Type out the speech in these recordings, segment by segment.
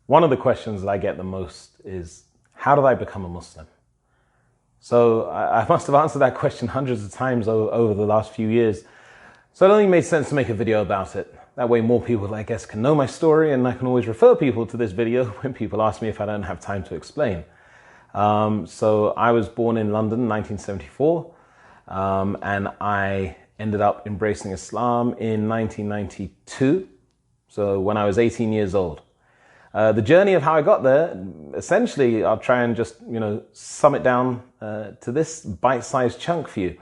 One of the questions that I get the most is, how did I become a Muslim? So I must have answered that question hundreds of times over the last few years. So it only made sense to make a video about it. That way more people, I guess, can know my story, and I can always refer people to this video when people ask me if I don't have time to explain. So I was born in London in 1974, and I ended up embracing Islam in 1992, so when I was 18 years old. The journey of how I got there, essentially, I'll try and just, sum it down to this bite-sized chunk for you.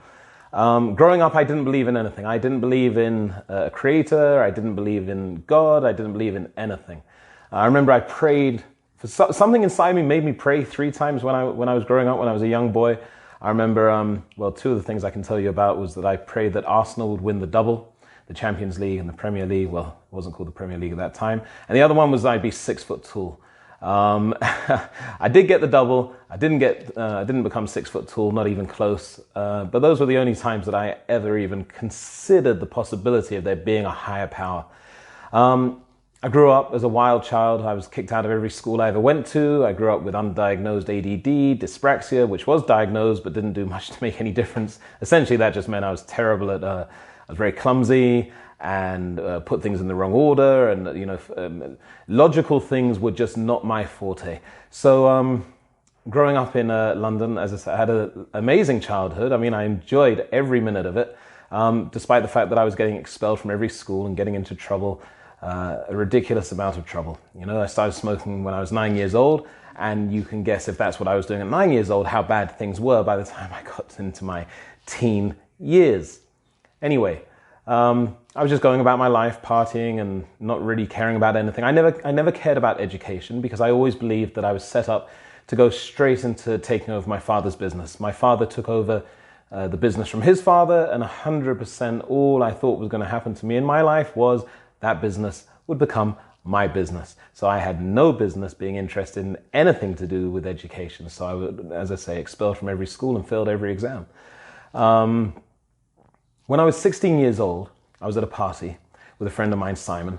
Growing up, I didn't believe in anything. I didn't believe in a creator. I didn't believe in God. I didn't believe in anything. I remember I prayed, something inside me made me pray 3 times when I was growing up, when I was a young boy. I remember, 2 of the things I can tell you about was that I prayed that Arsenal would win the double, the Champions League and the Premier League. Well, it wasn't called the Premier League at that time. And the other one was that I'd be 6 foot tall. I did get the double. I didn't become 6 foot tall, not even close. But those were the only times that I ever even considered the possibility of there being a higher power. I grew up as a wild child. I was kicked out of every school I ever went to. I grew up with undiagnosed ADD, dyspraxia, which was diagnosed but didn't do much to make any difference. Essentially, that just meant I was terrible at, I was very clumsy and put things in the wrong order, and logical things were just not my forte. So growing up in London, as I said, I had an amazing childhood. I mean, I enjoyed every minute of it, despite the fact that I was getting expelled from every school and getting into trouble. A ridiculous amount of trouble. I started smoking when I was 9 years old, and you can guess, if that's what I was doing at 9 years old, how bad things were by the time I got into my teen years. Anyway, I was just going about my life, partying and not really caring about anything. I never cared about education because I always believed that I was set up to go straight into taking over my father's business. My father took over the business from his father, and 100% all I thought was going to happen to me in my life was that business would become my business. So I had no business being interested in anything to do with education. So I was, as I say, expelled from every school and failed every exam. When I was 16 years old, I was at a party with a friend of mine, Simon.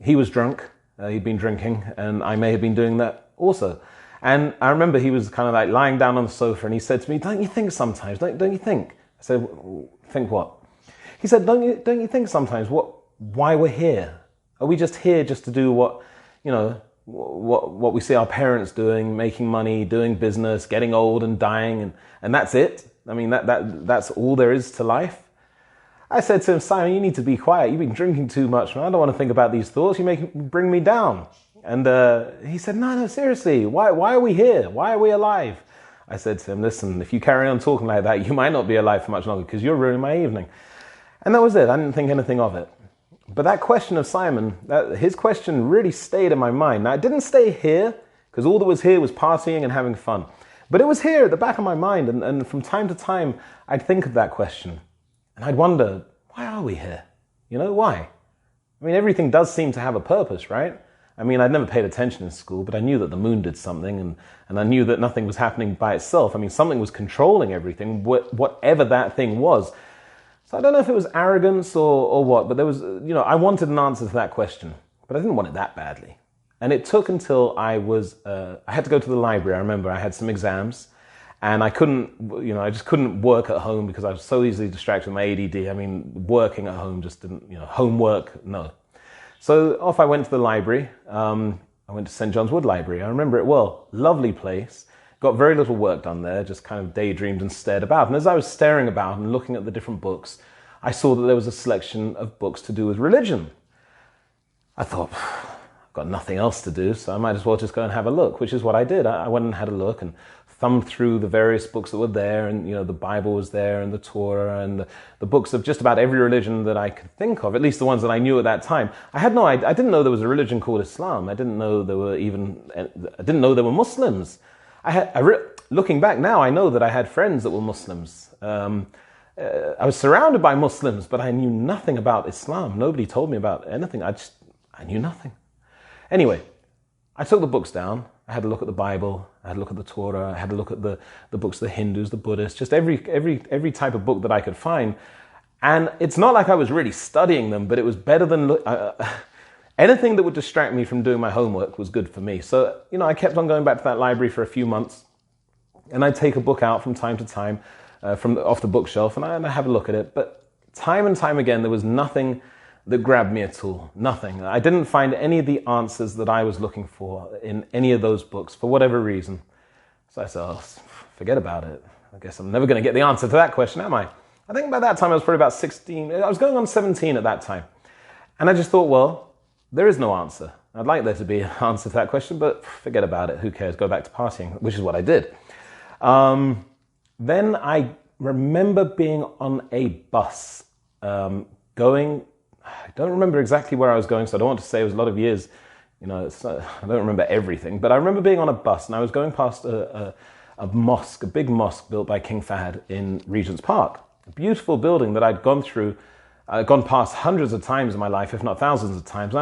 He was drunk, he'd been drinking, and I may have been doing that also. And I remember he was kind of like lying down on the sofa, and he said to me, "Don't you think sometimes, don't you think?" I said, "Think what?" He said, don't you think sometimes why we're here? Are we just here just to do what we see our parents doing, making money, doing business, getting old and dying, and that's it? I mean, that's all there is to life? I said to him, "Simon, you need to be quiet. You've been drinking too much, man. I don't want to think about these thoughts. Bring me down." And he said, no, seriously, why are we here? Why are we alive? I said to him, "Listen, if you carry on talking like that, you might not be alive for much longer because you're ruining my evening." And that was it. I didn't think anything of it. But that question of Simon, his question really stayed in my mind. Now, it didn't stay here, because all that was here was partying and having fun. But it was here at the back of my mind, and from time to time, I'd think of that question. And I'd wonder, why are we here? Why? I mean, everything does seem to have a purpose, right? I mean, I'd never paid attention in school, but I knew that the moon did something, and I knew that nothing was happening by itself. I mean, something was controlling everything, whatever that thing was. So I don't know if it was arrogance or what, but there was, I wanted an answer to that question, but I didn't want it that badly. And it took until I had to go to the library. I remember I had some exams, and I just couldn't work at home because I was so easily distracted with my ADD. I mean, working at home just didn't, homework, no. So off I went to the library. I went to St. John's Wood Library. I remember it well. Lovely place. Got very little work done there, just kind of daydreamed and stared about. And as I was staring about and looking at the different books, I saw that there was a selection of books to do with religion. I thought, I've got nothing else to do, so I might as well just go and have a look, which is what I did. I went and had a look and thumbed through the various books that were there, and the Bible was there, and the Torah, and the books of just about every religion that I could think of, at least the ones that I knew at that time. I didn't know there was a religion called Islam. I didn't know there were Muslims. Looking back now, I know that I had friends that were Muslims. I was surrounded by Muslims, but I knew nothing about Islam. Nobody told me about anything. I knew nothing. Anyway, I took the books down. I had a look at the Bible. I had a look at the Torah. I had a look at the books of the Hindus, the Buddhists, just every type of book that I could find. And it's not like I was really studying them, but it was better than anything that would distract me from doing my homework was good for me. So, I kept on going back to that library for a few months, and I'd take a book out from time to time off the bookshelf, and I'd have a look at it. But time and time again, there was nothing that grabbed me at all. Nothing. I didn't find any of the answers that I was looking for in any of those books for whatever reason. So I said, oh, forget about it. I guess I'm never going to get the answer to that question, am I? I think by that time I was probably about 16. I was going on 17 at that time. And I just thought, well, there is no answer. I'd like there to be an answer to that question, but forget about it. Who cares? Go back to partying, which is what I did. Then I remember being on a bus going. I don't remember exactly where I was going, so I don't want to say it was a lot of years. I don't remember everything, but I remember being on a bus and I was going past a mosque, a big mosque built by King Fahd in Regent's Park. A beautiful building that I'd gone past hundreds of times in my life, if not thousands of times.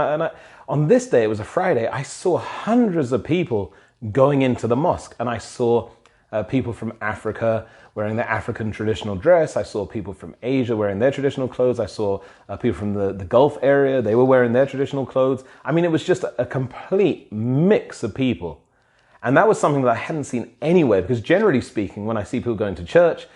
On this day, it was a Friday, I saw hundreds of people going into the mosque, and I saw people from Africa wearing their African traditional dress. I saw people from Asia wearing their traditional clothes. I saw people from the Gulf area. They were wearing their traditional clothes. I mean, it was just a complete mix of people. And that was something that I hadn't seen anywhere, because generally speaking, when I see people going to church,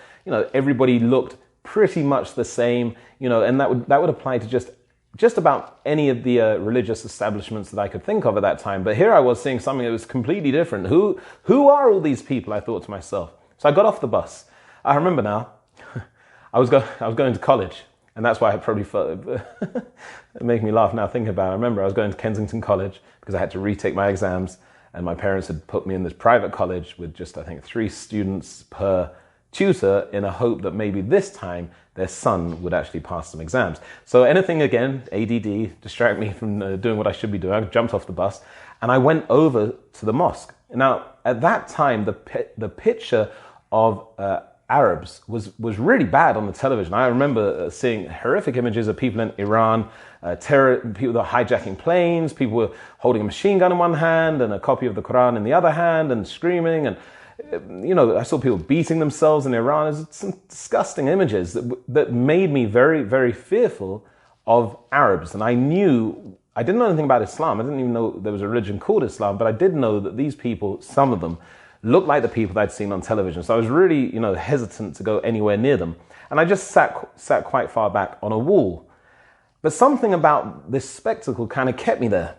everybody looked pretty much the same, and that would apply to just about any of the religious establishments that I could think of at that time. But here I was seeing something that was completely different. Who are all these people? I thought to myself. So I got off the bus. I remember now, I was going to college, and that's why I probably felt, it makes me laugh now thinking about it. I remember I was going to Kensington College because I had to retake my exams, and my parents had put me in this private college with just, I think, 3 students per tutor in a hope that maybe this time their son would actually pass some exams. So anything, again, ADD, distract me from doing what I should be doing. I jumped off the bus and I went over to the mosque. Now, at that time, the picture of Arabs was really bad on the television. I remember seeing horrific images of people in Iran, people that were hijacking planes, people were holding a machine gun in one hand and a copy of the Quran in the other hand and screaming, and I saw people beating themselves in Iran. It was some disgusting images that made me very, very fearful of Arabs. And I didn't know anything about Islam. I didn't even know there was a religion called Islam, but I did know that these people, some of them, looked like the people that I'd seen on television. So I was really, hesitant to go anywhere near them. And I just sat quite far back on a wall. But something about this spectacle kind of kept me there.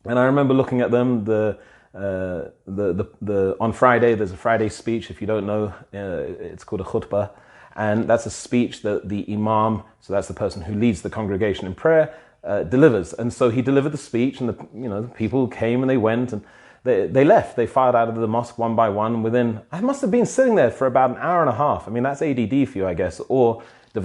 And I remember looking at them, on Friday, there's a Friday speech. If you don't know, it's called a khutbah. And that's a speech that the imam, so that's the person who leads the congregation in prayer, delivers. And so he delivered the speech, and the people came and they went, and they left. They filed out of the mosque one by one. I must have been sitting there for about an hour and a half. I mean, that's ADD for you, I guess, or it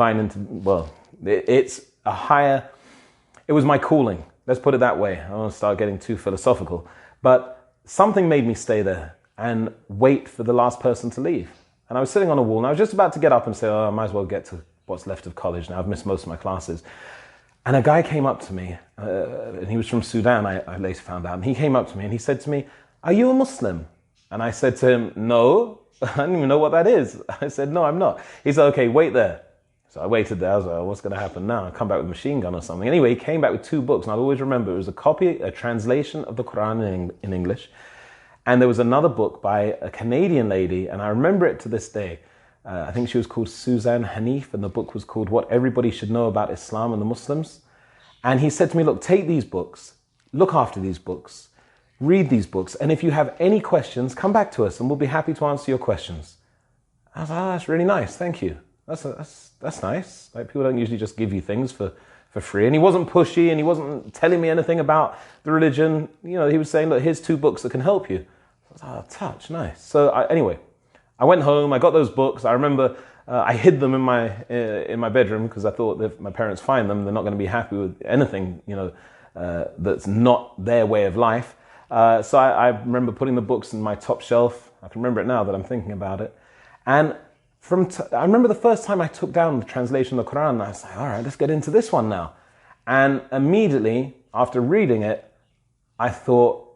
was my calling. Let's put it that way. I don't want to start getting too philosophical. But something made me stay there and wait for the last person to leave. And I was sitting on a wall, and I was just about to get up and say, I might as well get to what's left of college now. I've missed most of my classes. And a guy came up to me, and he was from Sudan, I later found out. And he came up to me and he said to me, "Are you a Muslim?" And I said to him, "No, I don't even know what that is." I said, "No, I'm not." He said, "Okay, wait there." So I waited there. I was like, what's going to happen now? I'll come back with a machine gun or something. Anyway, he came back with 2 books, and I'll always remember it was a translation of the Quran in English. And there was another book by a Canadian lady, and I remember it to this day. I think she was called Suzanne Hanif, and the book was called What Everybody Should Know About Islam and the Muslims. And he said to me, look, take these books, look after these books, read these books, and if you have any questions, come back to us and we'll be happy to answer your questions. I was like, that's really nice, thank you. That's nice. Like, people don't usually just give you things for free. And he wasn't pushy, and he wasn't telling me anything about the religion. He was saying, look, here's 2 books that can help you. I was like, touch, nice. So anyway, I went home, I got those books. I remember I hid them in my bedroom because I thought that if my parents find them, they're not going to be happy with anything, that's not their way of life. So I remember putting the books in my top shelf. I can remember it now that I'm thinking about it. And I remember the first time I took down the translation of the Quran, I was like, all right, let's get into this one now. And immediately after reading it, I thought,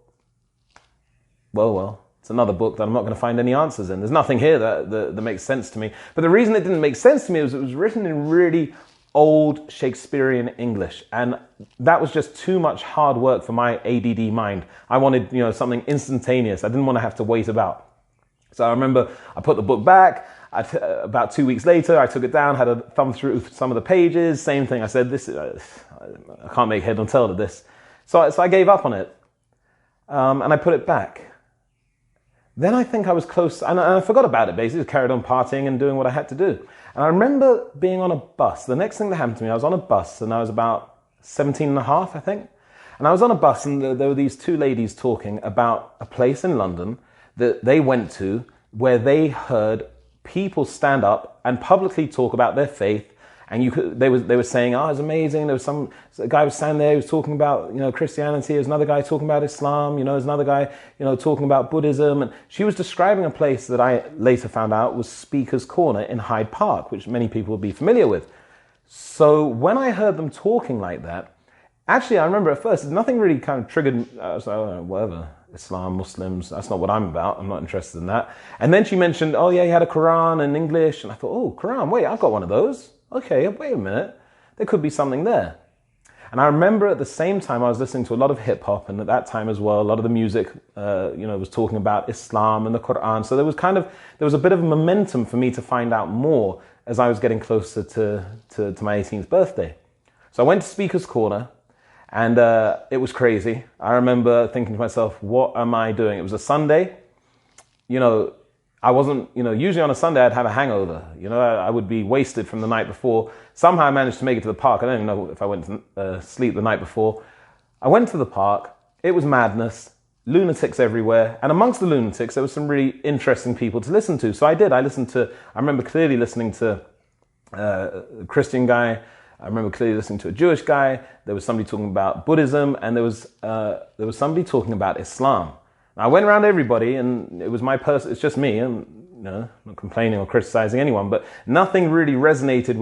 well, it's another book that I'm not going to find any answers in. There's nothing here that makes sense to me. But the reason it didn't make sense to me was it was written in really old Shakespearean English. And that was just too much hard work for my ADD mind. I wanted, something instantaneous. I didn't want to have to wait about. So I remember I put the book back. About 2 weeks later, I took it down, had a thumb through some of the pages. Same thing. I said, I can't make head or tail to this. So I gave up on it. And I put it back. Then I think I was close, and I forgot about it basically, carried on partying and doing what I had to do. And I remember being on a bus. The next thing that happened to me, I was on a bus and I was about 17 and a half, I think. And I was on a bus and there were these two ladies talking about a place in London that they went to where they heard people stand up and publicly talk about their faith. And they were saying, oh, it's amazing. There was a guy was standing there, he was talking about, Christianity. There's another guy talking about Islam. There's another guy, talking about Buddhism. And she was describing a place that I later found out was Speaker's Corner in Hyde Park, which many people will be familiar with. So when I heard them talking like that, actually, I remember at first, nothing really kind of triggered, I was like, oh, whatever, Islam, Muslims, that's not what I'm about. I'm not interested in that. And then she mentioned, oh yeah, he had a Quran in English. And I thought, oh, Quran, wait, I've got one of those. Okay, wait a minute, there could be something there. And I remember at the same time I was listening to a lot of hip hop, and at that time as well, a lot of the music, was talking about Islam and the Quran. So there was a bit of a momentum for me to find out more as I was getting closer to my 18th birthday. So I went to Speaker's Corner, and it was crazy. I remember thinking to myself, what am I doing? It was a Sunday, I wasn't, usually on a Sunday I'd have a hangover. I would be wasted from the night before. Somehow I managed to make it to the park. I don't even know if I went to sleep the night before. I went to the park. It was madness, lunatics everywhere. And amongst the lunatics, there were some really interesting people to listen to. So I did. I remember clearly listening to a Christian guy. I remember clearly listening to a Jewish guy. There was somebody talking about Buddhism, and there was somebody talking about Islam. I went around everybody, and it was it's just me, and I'm not complaining or criticizing anyone, but nothing really resonated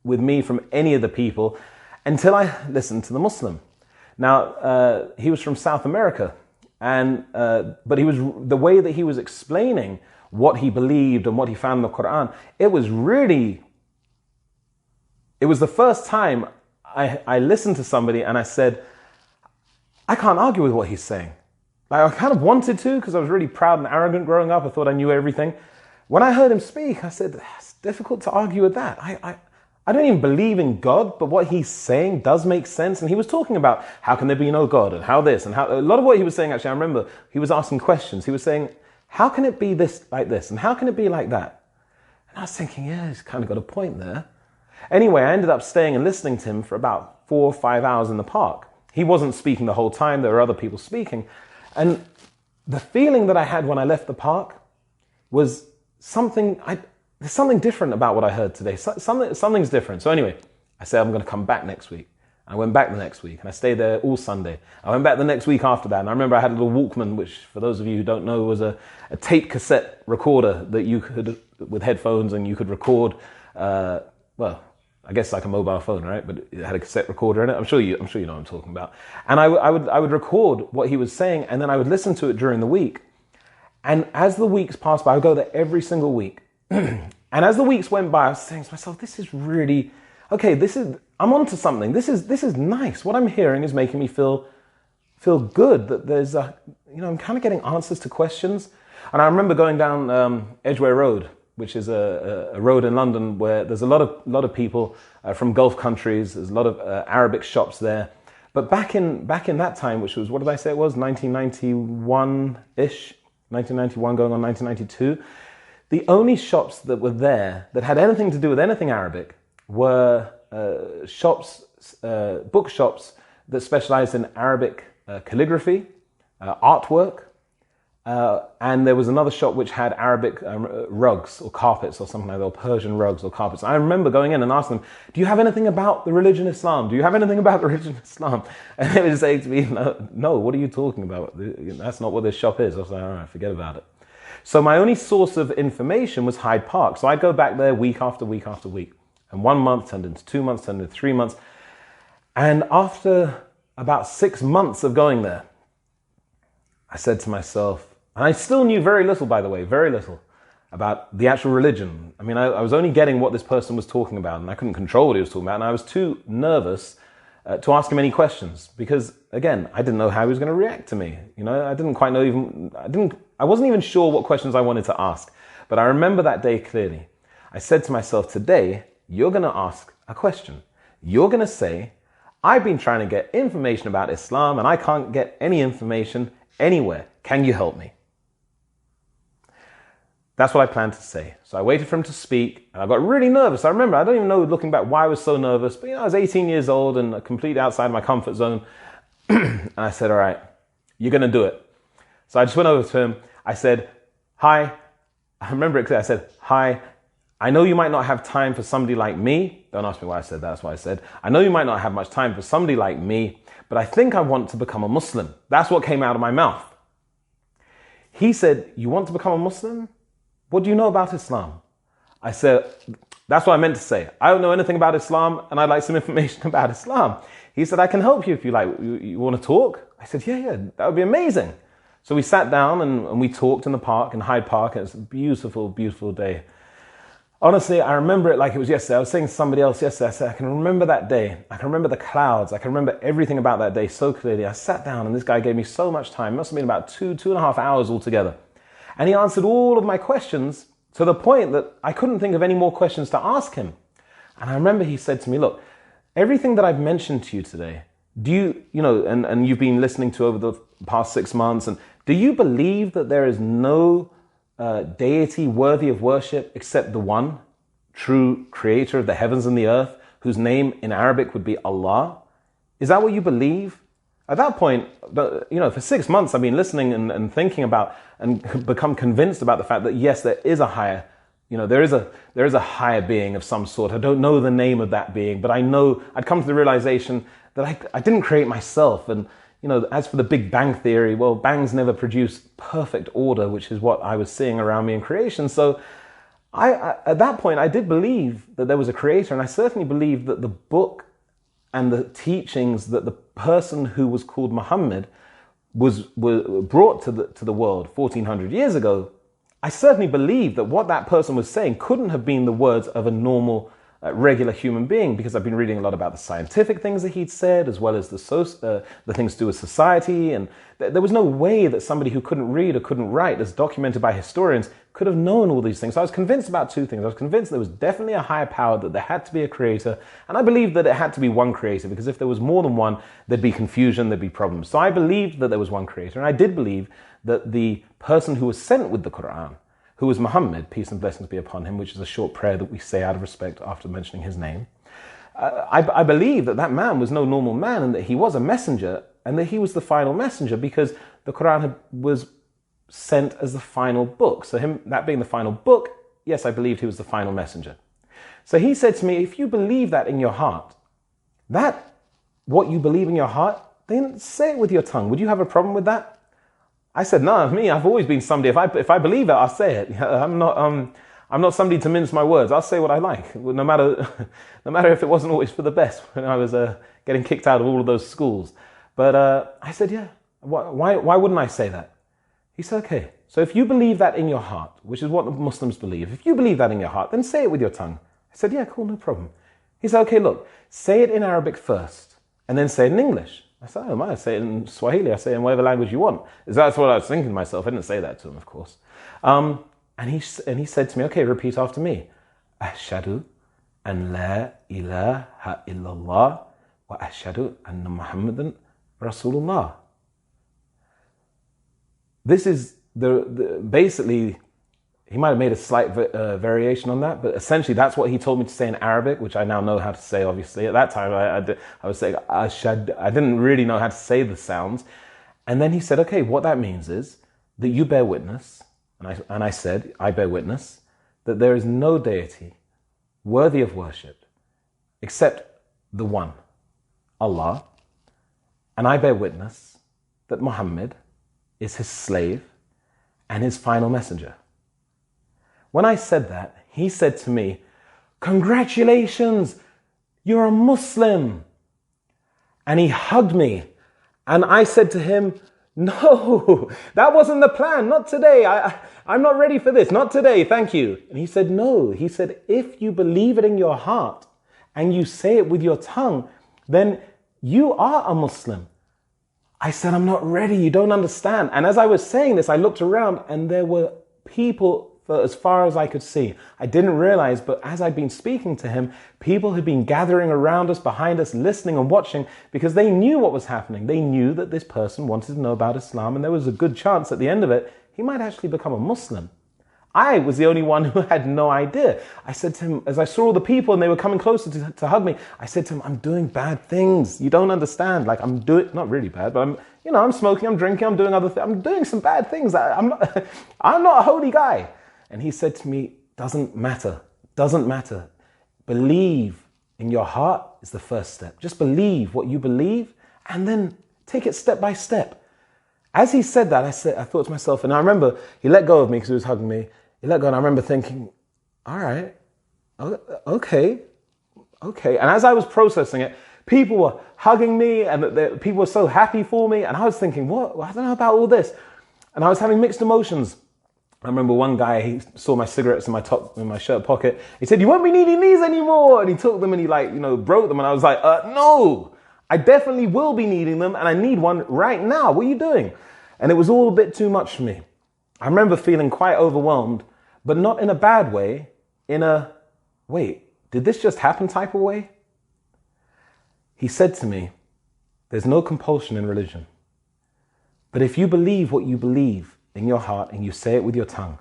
with me from any of the people until I listened to the Muslim. Now, he was from South America, but the way that he was explaining what he believed and what he found in the Quran, it was the first time I listened to somebody and I said, I can't argue with what he's saying. I kind of wanted to, because I was really proud and arrogant growing up. I thought I knew everything. When I heard him speak, I said, it's difficult to argue with that. I don't even believe in God, but what he's saying does make sense. And he was talking about how can there be no God, and how this, and how a lot of what he was saying, actually, I remember he was asking questions. He was saying, how can it be this like this? And how can it be like that? And I was thinking, yeah, he's kind of got a point there. Anyway, I ended up staying and listening to him for about 4 or 5 hours in the park. He wasn't speaking the whole time. There were other people speaking. And the feeling that I had when I left the park was there's something different about what I heard today. Something's different. So anyway, I said, I'm going to come back next week. I went back the next week and I stayed there all Sunday. I went back the next week after that. And I remember I had a little Walkman, which for those of you who don't know was a tape cassette recorder that you could, with headphones, and you could record, I guess like a mobile phone, right? But it had a cassette recorder in it. I'm sure you know what I'm talking about. And I would record what he was saying, and then I would listen to it during the week. And as the weeks passed by, I would go there every single week. And as the weeks went by, I was saying to myself, this is really, okay, I'm onto something. This is nice. What I'm hearing is making me feel good, that there's I'm kind of getting answers to questions. And I remember going down Edgware Road, which is a road in London where there's a lot of people from Gulf countries. There's a lot of Arabic shops there. But back in that time, which was, what did I say it was, 1991-ish, 1991 going on 1992, the only shops that were there that had anything to do with anything Arabic were bookshops that specialized in Arabic calligraphy, artwork, and there was another shop which had Arabic rugs or carpets or something like that, or Persian rugs or carpets. I remember going in and asking them, do you have anything about the religion Islam? Do you have anything about the religion Islam? And they would say to me, no, what are you talking about? That's not what this shop is. I was like, all right, forget about it. So my only source of information was Hyde Park. So I'd go back there week after week after week. And 1 month turned into 2 months, turned into 3 months. And after about 6 months of going there, I said to myself, and I still knew very little, by the way, very little about the actual religion. I mean, I was only getting what this person was talking about, and I couldn't control what he was talking about, and I was too nervous to ask him any questions because, again, I didn't know how he was going to react to me. You know, I didn't quite know I wasn't even sure what questions I wanted to ask. But I remember that day clearly. I said to myself, today, you're going to ask a question. You're going to say, I've been trying to get information about Islam and I can't get any information anywhere. Can you help me? That's what I planned to say. So I waited for him to speak and I got really nervous. I remember, I don't even know looking back why I was so nervous, but I was 18 years old and completely outside my comfort zone. And I said, all right, you're going to do it. So I just went over to him. I said, hi. I remember it clearly. I said, hi. I know you might not have time for somebody like me. Don't ask me why I said that. That's what I said. I know you might not have much time for somebody like me, but I think I want to become a Muslim. That's what came out of my mouth. He said, you want to become a Muslim? What do you know about Islam? I said, that's what I meant to say. I don't know anything about Islam and I'd like some information about Islam. He said, I can help you if you like. You want to talk? I said, yeah, that would be amazing. So we sat down and we talked in the park, in Hyde Park. It was a beautiful, beautiful day. Honestly, I remember it like it was yesterday. I was saying to somebody else yesterday, I said, I can remember that day. I can remember the clouds. I can remember everything about that day so clearly. I sat down and this guy gave me so much time. It must have been about 2.5 hours altogether. And he answered all of my questions to the point that I couldn't think of any more questions to ask him. And I remember he said to me, look, everything that I've mentioned to you today, do you know, and you've been listening to over the past 6 months, and do you believe that there is no deity worthy of worship except the one true creator of the heavens and the earth, whose name in Arabic would be Allah? Is that what you believe? At that point, for 6 months, I've been listening and thinking about and become convinced about the fact that yes, there is a higher, there is a higher being of some sort. I don't know the name of that being, but I know I'd come to the realization that I didn't create myself. And, as for the Big Bang theory, well, bangs never produce perfect order, which is what I was seeing around me in creation. So I at that point, I did believe that there was a creator, and I certainly believed that the book and the teachings that the person who was called Muhammad was brought to the world 1400 years ago, I certainly believed that what that person was saying couldn't have been the words of a normal, regular human being, because I've been reading a lot about the scientific things that he'd said, as well as the things to do with society. And there was no way that somebody who couldn't read or couldn't write, as documented by historians, could have known all these things. So I was convinced about two things. I was convinced there was definitely a higher power, that there had to be a creator. And I believed that it had to be one creator, because if there was more than one, there'd be confusion, there'd be problems. So I believed that there was one creator. And I did believe that the person who was sent with the Quran, who was Muhammad, peace and blessings be upon him, which is a short prayer that we say out of respect after mentioning his name. I believe that man was no normal man, and that he was a messenger, and that he was the final messenger, because the Quran was sent as the final book. So him, that being the final book, yes, I believed he was the final messenger. So he said to me, if you believe that in your heart, that what you believe in your heart, then say it with your tongue. Would you have a problem with that? I said, no, I've always been somebody, if I believe it, I'll say it. I'm not somebody to mince my words. I'll say what I like, no matter if it wasn't always for the best when I was getting kicked out of all of those schools. But I said, yeah, why wouldn't I say that? He said, okay, so if you believe that in your heart, which is what the Muslims believe, if you believe that in your heart, then say it with your tongue. I said, yeah, cool, no problem. He said, okay, look, say it in Arabic first, and then say it in English. I said, oh, I say it in Swahili, I say it in whatever language you want. That's what I was thinking to myself. I didn't say that to him, of course. And he said to me, okay, repeat after me. Ashhadu an la ilaha illallah wa ashhadu anna Muhammadan Rasulullah. This is basically, he might have made a slight variation on that, but essentially that's what he told me to say in Arabic, which I now know how to say, obviously. At that time, I was saying, I didn't really know how to say the sounds. And then he said, okay, what that means is that you bear witness, and I said, I bear witness, that there is no deity worthy of worship except the one, Allah. And I bear witness that Muhammad is his slave and his final messenger. When I said that, he said to me, congratulations, you're a Muslim. And he hugged me. And I said to him, no, that wasn't the plan. Not today. I'm not ready for this. Not today. Thank you. And he said, no. He said, if you believe it in your heart and you say it with your tongue, then you are a Muslim. I said, I'm not ready. You don't understand. And as I was saying this, I looked around and there were people for as far as I could see. I didn't realize, but as I'd been speaking to him, people had been gathering around us, behind us, listening and watching because they knew what was happening. They knew that this person wanted to know about Islam and there was a good chance at the end of it, he might actually become a Muslim. I was the only one who had no idea. I said to him, as I saw all the people and they were coming closer to hug me, I said to him, I'm doing bad things. You don't understand. Like I'm doing, not really bad, but I'm smoking, I'm drinking, I'm doing other things. I'm doing some bad things. I'm not a holy guy. And he said to me, doesn't matter. Believe in your heart is the first step. Just believe what you believe and then take it step by step. As he said that, I thought to myself, and I remember he let go of me because he was hugging me. He let go and I remember thinking, all right, okay. And as I was processing it, people were hugging me and people were so happy for me. And I was thinking, what? I don't know about all this. And I was having mixed emotions. I remember one guy, he saw my cigarettes in my shirt pocket. He said, you won't be needing these anymore. And he took them and he broke them. And I was like, no, I definitely will be needing them. And I need one right now. What are you doing? And it was all a bit too much for me. I remember feeling quite overwhelmed, but not in a bad way, in a, wait, did this just happen type of way? He said to me, there's no compulsion in religion. But if you believe what you believe in your heart and you say it with your tongue,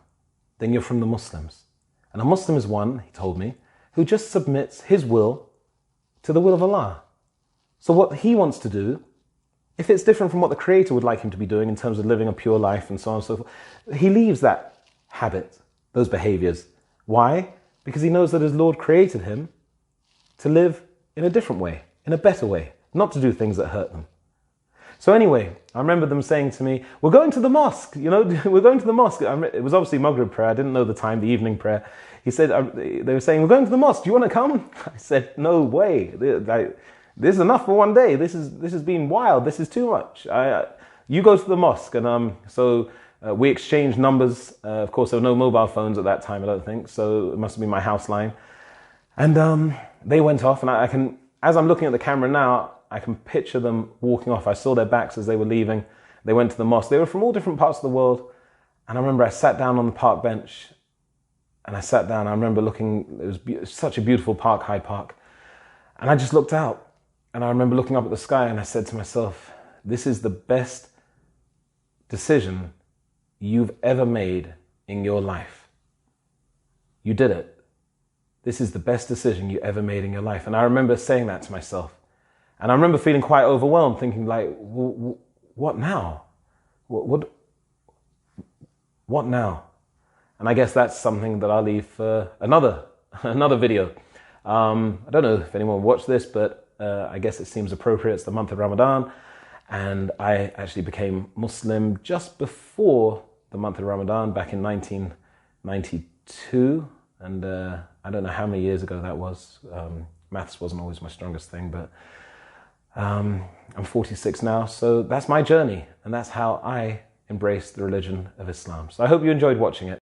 then you're from the Muslims. And a Muslim is one, he told me, who just submits his will to the will of Allah. So what he wants to do, if it's different from what the Creator would like him to be doing in terms of living a pure life and so on and so forth, he leaves that habit, those behaviors. Why? Because he knows that his Lord created him to live in a different way, in a better way, not to do things that hurt them. So anyway, I remember them saying to me, we're going to the mosque, we're going to the mosque. It was obviously Maghrib prayer. I didn't know the time, the evening prayer. He said, they were saying, we're going to the mosque. Do you want to come? I said, no way. This is enough for one day. This has been wild. This is too much. You go to the mosque. And so we exchanged numbers. Of course, there were no mobile phones at that time, I don't think. So it must have been my house line. And they went off. And as I'm looking at the camera now, I can picture them walking off. I saw their backs as they were leaving. They went to the mosque. They were from all different parts of the world. And I remember I sat down on the park bench. And I sat down. I remember looking. It was such a beautiful park, Hyde Park. And I just looked out. And I remember looking up at the sky and I said to myself, this is the best decision you've ever made in your life. You did it. This is the best decision you ever made in your life. And I remember saying that to myself. And I remember feeling quite overwhelmed, thinking like, what now? What now? And I guess that's something that I'll leave for another video. I don't know if anyone watched this, but I guess it seems appropriate. It's the month of Ramadan. And I actually became Muslim just before the month of Ramadan back in 1992. And I don't know how many years ago that was. Maths wasn't always my strongest thing, but I'm 46 now. So that's my journey. And that's how I embraced the religion of Islam. So I hope you enjoyed watching it.